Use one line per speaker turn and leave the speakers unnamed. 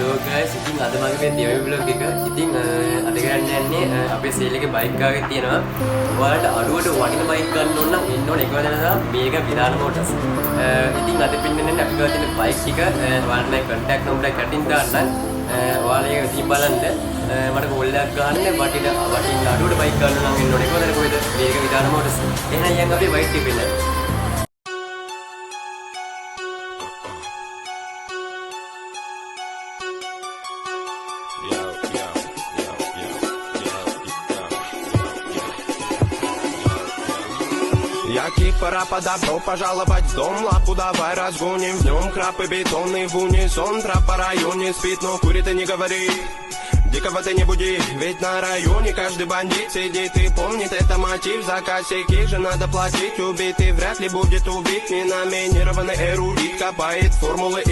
Hello guys, ඉතින් අද මගේ මේ දෙවෙනි vlog එක. ඉතින් අද කරන්න යන්නේ අපේ සේල් එකේ බයික් එකක් තියෙනවා. ඔයාලට අඩුවට වටින බයික් ගන්න ඕන නම් ඉන්න ඕනේ එකම තැන තමයි මේක විදාන මෝටර්ස්. ඉතින් අද පින්නන්නේ අපි ගාව තියෙන බයික් ටික ඔයාලට මගේ contact number එක කටින් දාන්නම්. ඔයාලා ඒක ඉතින් බලන්න මට කෝල් එකක් ගන්න වටින අඩුවට බයික් ගන්න නම් ඉන්න ඕනේ එකම තැන කොහෙද? මේක විදාන මෝටර්ස්. එහෙනම් යන් අපි බයික් ටික පින්න.
Який пора подобро пожаловать в дом. Лапу давай разгоним в нем. Крапы бетонный в унисон. Трап по районе спит, но курит и не говори. Дикого ты не буди, ведь на районе каждый бандит сидит и помнит это мотив. За косяки же надо платить. Убитый вряд ли будет убит. Не номинированный эрудит копает формулы.